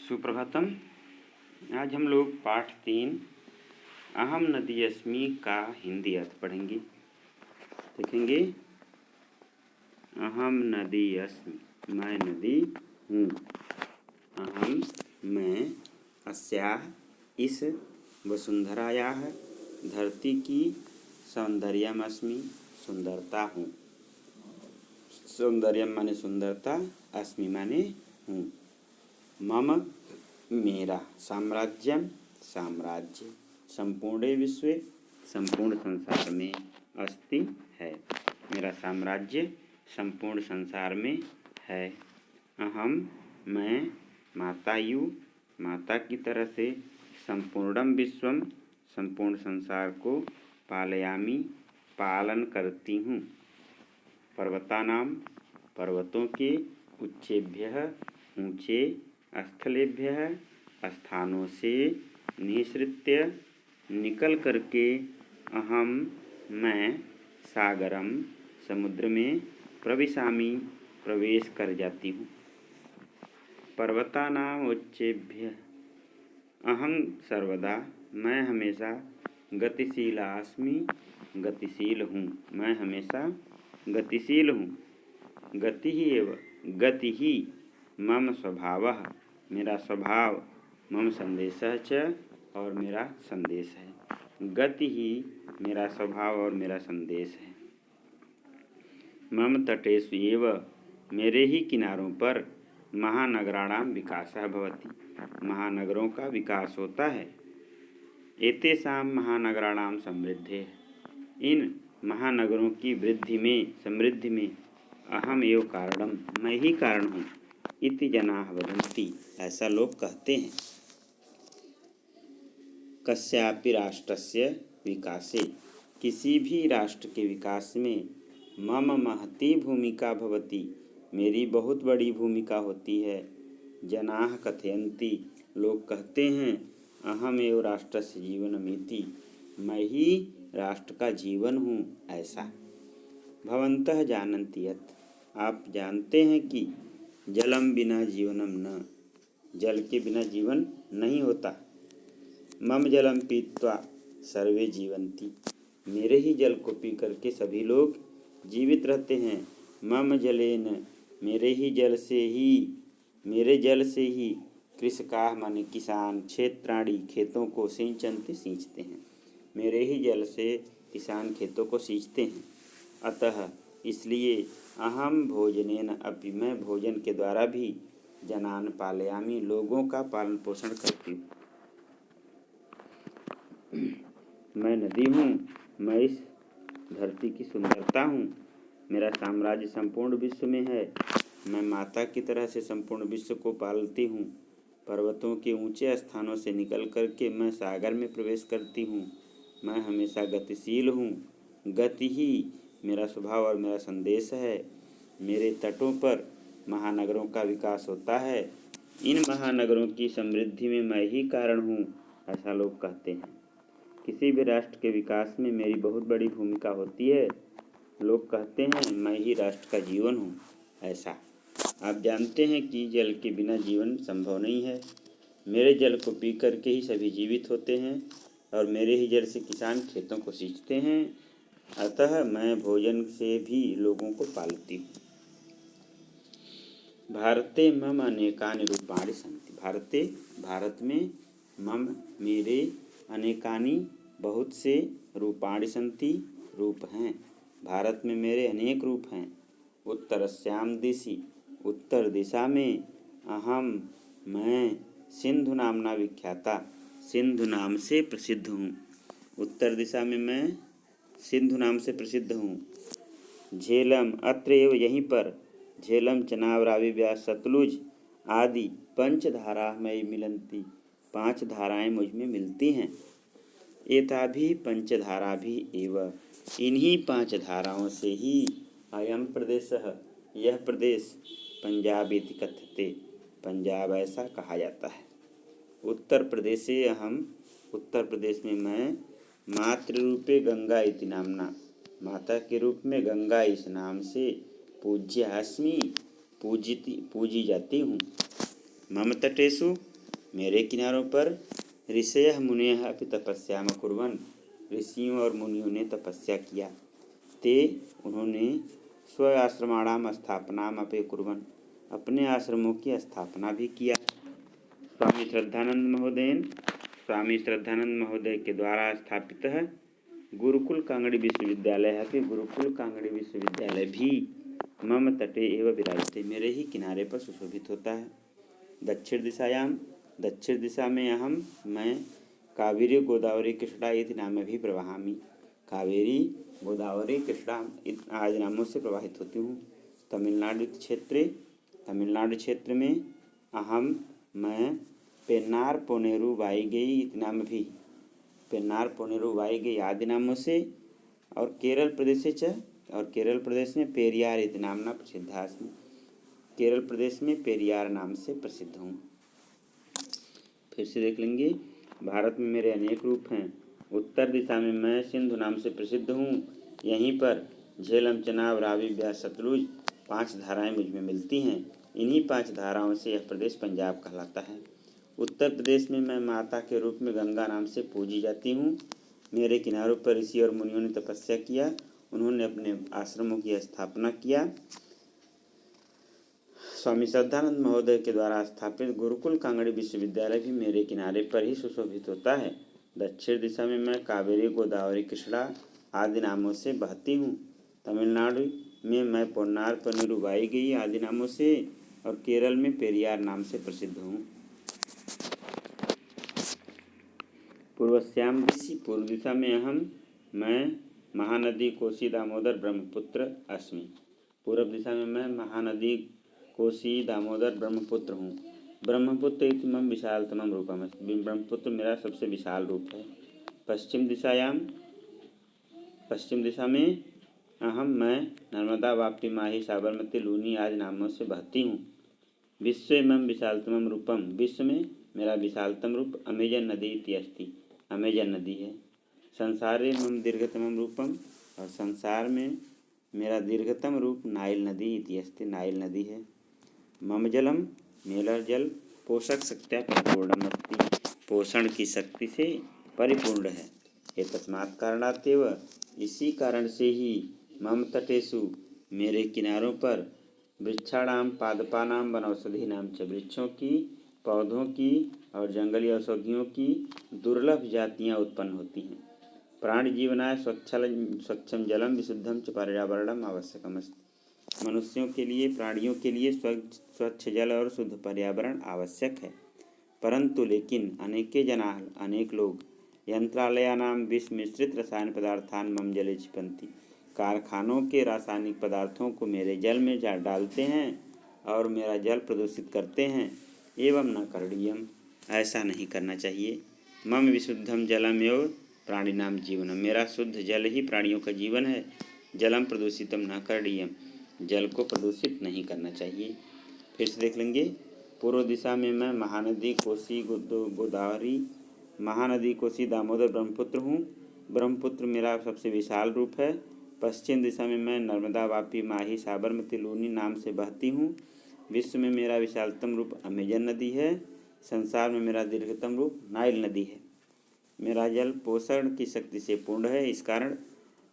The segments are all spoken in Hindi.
सुप्रभातम। आज हम लोग पाठ 3 अहम नदी अस्मि का हिंदी अर्थ पढ़ेंगे। देखेंगे, अहम नदी अस्मि, मैं नदी हूँ। अहम, मैं, अस्याः, इस, वसुंधरायाः, धरती की, सौंदर्यम अस्मि, सुंदरता हूँ। सौंदर्यम माने सुंदरता, अस्मि माने हूँ। मम, मेरा, साम्राज्यम, साम्राज्य, संपूर्ण विश्वे, संपूर्ण संसार में, अस्ति, है, मेरा साम्राज्य संपूर्ण संसार में है। अहम, मैं, मातायु, माता की तरह से, संपूर्णम विश्वम, संपूर्ण संसार को, पालयामि, पालन करती हूँ। पर्वतानाम, पर्वतों के, उच्चेभ्यः, ऊंचे, स्थलेभ्यः, स्थानों से, निःसृत्य, निकल करके, अहम, मैं, सागरम, समुद्र में, प्रविशामि, प्रवेश कर जाती हूँ। पर्वतानाम उच्चेभ्यः, अहं सर्वदा, मैं हमेशा, गतिशीला अस्मि, गतिशील हूँ, मैं हमेशा गतिशील हूँ। गति ही एवं गति ही मम स्वभावः, मेरा स्वभाव, मम संदेशः च, और मेरा संदेश है। गति ही मेरा स्वभाव और मेरा संदेश है। मम तटेषु एव, मेरे ही किनारों पर, महानगराणाम विकासः भवति, महानगरों का विकास होता है। एतेषां महानगराणाम समृद्धे, इन महानगरों की वृद्धि में, समृद्धि में, अहम एव कारणम, मैं ही कारण हूँ। इति जनाः वदन्ति, ऐसा लोग कहते हैं। कस्यापि राष्ट्रस्य विकासे, किसी भी राष्ट्र के विकास में, मम महती भूमिका भवति, मेरी बहुत बड़ी भूमिका होती है। जनाः कथयन्ति, लोग कहते हैं, अहम एव राष्ट्रस्य जीवनमिति, मैं ही राष्ट्र का जीवन हूँ, ऐसा। भवन्तः जानन्ति यत्, आप जानते हैं कि, जलम बिना जीवनम न, जल के बिना जीवन नहीं होता। मम जलम पीत्वा सर्वे जीवन्ति, मेरे ही जल को पी करके सभी लोग जीवित रहते हैं। मम जलेन, मेरे जल से ही कृषकाः माने किसान, क्षेत्राणि, खेतों को, सिंचन्ति, सींचते हैं, मेरे ही जल से किसान खेतों को सींचते हैं। अतः इसलिए, अहम भोजनेन अपि, मैं भोजन के द्वारा भी, जनान पालयामि, लोगों का पालन पोषण करती हूँ। मैं नदी हूँ, मैं इस धरती की सुंदरता हूँ, मेरा साम्राज्य संपूर्ण विश्व में है, मैं माता की तरह से संपूर्ण विश्व को पालती हूँ। पर्वतों के ऊंचे स्थानों से निकल करके मैं सागर में प्रवेश करती हूँ। मैं हमेशा गतिशील हूँ, गति ही मेरा स्वभाव और मेरा संदेश है। मेरे तटों पर महानगरों का विकास होता है, इन महानगरों की समृद्धि में मैं ही कारण हूँ, ऐसा लोग कहते हैं। किसी भी राष्ट्र के विकास में मेरी बहुत बड़ी भूमिका होती है। लोग कहते हैं, मैं ही राष्ट्र का जीवन हूँ, ऐसा। आप जानते हैं कि जल के बिना जीवन संभव नहीं है। मेरे जल को पी करके ही सभी जीवित होते हैं, और मेरे ही जल से किसान खेतों को सींचते हैं। अतः मैं भोजन से भी लोगों को पालती हूँ। भारते मम अनेकानि रूपाणि सन्ति, भारत में, मम, मेरे, अनेकानि, बहुत से, रूपाणि सन्ति, रूप हैं। भारत में मेरे अनेक रूप हैं। उत्तरस्यां दिशि, उत्तर दिशा में, अहम, मैं, सिंधु नामना विख्याता, सिंधु नाम से प्रसिद्ध हूँ। उत्तर दिशा में मैं सिंधु नाम से प्रसिद्ध हूँ। झेलम, अत्र एव, यहीं पर, झेलम, चनाब, रावी, ब्यास, सतलुज आदि पंचधारा मयि मिलन्ति, 5 धाराएं मुझ में मिलती हैं। एताभि पंचधाराभि एव, इन्हीं 5 धाराओं से ही, अयम प्रदेशः, यह प्रदेश, पंजाब इति कथ्यते, पंजाब ऐसा कहा जाता है। उत्तर प्रदेशे अहम, उत्तर प्रदेश में मैं, मातृरूपे गंगा इति नामना, माता के रूप में गंगा इस नाम से, पूज्य अस्मि, पूजी जाती हूँ। मम तटेषु, मेरे किनारों पर ऋषयः मुनयः अपि तपस्याम कुर्वन्, ऋषियों और मुनियों ने तपस्या किया। ते उन्होंने स्व आश्रमाणाम स्थापनाम अपि कुर्वन्, अपने आश्रमों की स्थापना भी किया। स्वामी श्रद्धानंद महोदय के द्वारा स्थापित है गुरुकुल कांगड़ी विश्वविद्यालय है कि गुरुकुल कांगड़ी विश्वविद्यालय भी मम तटे एवं विराजते, मेरे ही किनारे पर सुशोभित होता है। दक्षिण दिशा में मैं कावेरी गोदावरी कृष्णा इति नाम भी प्रवहामि, कावेरी गोदावरी कृष्णा आदि नामों से प्रवाहित होती हूँ। तमिलनाडु क्षेत्र में मैं पेन्नार पोनेरू वाईगई इति नाम भी, पेन्नार पोनेरू वाईगई आदि नामों से, और केरल प्रदेश में पेरियार इति नामना प्रसिद्धास्मि, केरल प्रदेश में पेरियार नाम से प्रसिद्ध हूँ। फिर से देख लेंगे। भारत में मेरे अनेक रूप हैं। उत्तर दिशा में मैं सिंधु नाम से प्रसिद्ध हूँ। यहीं पर झेलम, चनाब, रावी, ब्यास, सतलुज 5 धाराएं मुझ में मिलती हैं। इन्हीं 5 धाराओं से यह प्रदेश पंजाब कहलाता है। उत्तर प्रदेश में मैं माता के रूप में गंगा नाम से पूजी जाती हूँ। मेरे किनारों पर ऋषि और मुनियों ने तपस्या किया। उन्होंने अपने आश्रमों की स्थापना किया। स्वामी श्रद्धानंद महोदय के द्वारा स्थापित गुरुकुल कांगड़ी विश्वविद्यालय भी मेरे किनारे पर ही सुशोभित होता है। दक्षिण दिशा में मैं कावेरी, गोदावरी, कृष्णा आदि नामों से बहती हूँ। तमिलनाडु में मैं पोन्नार, पनेरू, वाईगई आदि नामों से, और केरल में पेरियार नाम से प्रसिद्ध हूँ। पूर्व दिशा में मैं महानदी, कोसी, दामोदर, ब्रह्मपुत्र अस्मि। पूर्व दिशा में मैं महानदी, कोसी, दामोदर, ब्रह्मपुत्र हूँ। ब्रह्मपुत्र इति मम विशालतमं रूपम, ब्रह्मपुत्र मेरा सबसे विशाल रूप है। पश्चिम दिशा में मैं नर्मदा, वापी, माही, साबरमती, लूनी आदि नामों से बहती हूँ। विश्व मम विशालतमं रूपम, विश्व में मेरा विशालतम रूप अमेजन नदी इति अस्ति, अमेजन नदी है। संसारे मम दीर्घतमं रूपम, और संसार में मेरा दीर्घतम रूप नाइल नदी इति अस्ति, नाइल नदी है। मम जलम, मेरा जल पोषक शक्त्या परिपूर्णमस्ति, पोषण की शक्ति से परिपूर्ण है। एतस्मात् कारणातेव, इसी कारण से ही मम तटेषु, मेरे किनारों पर वृक्षाणाम, पादपानाम, वनौषधीनाम च, वृक्षों की, पौधों की और जंगली औषधियों की दुर्लभ जातियाँ उत्पन्न होती हैं। प्राणी जीवनाय स्वच्छम जलम विशुद्धम च पर्यावरणम आवश्यकमस्ति, मनुष्यों के लिए, प्राणियों के लिए स्वच्छ जल और शुद्ध पर्यावरण आवश्यक है। परंतु लेकिन अनेक लोग यंत्रालयानां विष मिश्रित रसायन पदार्थान मम जले क्षिपन्ति, कारखानों के रासायनिक पदार्थों को मेरे जल में डालते हैं और मेरा जल प्रदूषित करते हैं। एवं न करणीयम, ऐसा नहीं करना चाहिए। मम विशुद्धम जलम एव प्राणिनाम जीवनम, मेरा शुद्ध जल ही प्राणियों का जीवन है। जलम प्रदूषितम न करणीयम, जल को प्रदूषित नहीं करना चाहिए। फिर से देख लेंगे। पूर्व दिशा में मैं महानदी, कोसी, गोदावरी, महानदी, कोसी, दामोदर, ब्रह्मपुत्र हूँ। ब्रह्मपुत्र मेरा सबसे विशाल रूप है। पश्चिम दिशा में मैं नर्मदा, वापी, माही, साबरमती, लूनी नाम से बहती हूँ। विश्व में मेरा विशालतम रूप अमेजन नदी है। संसार में मेरा दीर्घतम रूप नाइल नदी है। मेरा जल पोषण की शक्ति से पूर्ण है। इस कारण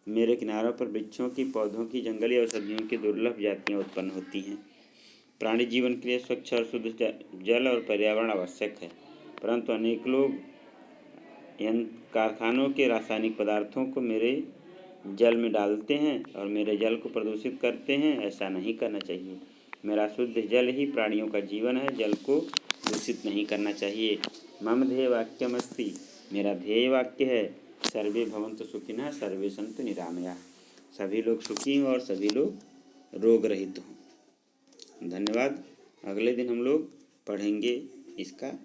मेरे किनारों पर वृक्षों की, पौधों की, जंगली औषधियों की दुर्लभ जातियाँ उत्पन्न होती हैं। प्राणी जीवन के लिए स्वच्छ और शुद्ध जल और पर्यावरण आवश्यक है। परंतु अनेक लोग कारखानों के रासायनिक पदार्थों को मेरे जल में डालते हैं और मेरे जल को प्रदूषित करते हैं। ऐसा नहीं करना चाहिए। मेरा शुद्ध जल ही प्राणियों का जीवन है, जल को दूषित नहीं करना चाहिए। मम ध्येय वाक्यमस्ति, मेरा ध्येय वाक्य है सर्वे भवन्तु सुखिनः सर्वे सन्तु निरामयाः, सभी लोग सुखी हों और सभी लोग रोग रहित हों। धन्यवाद। अगले दिन हम लोग पढ़ेंगे इसका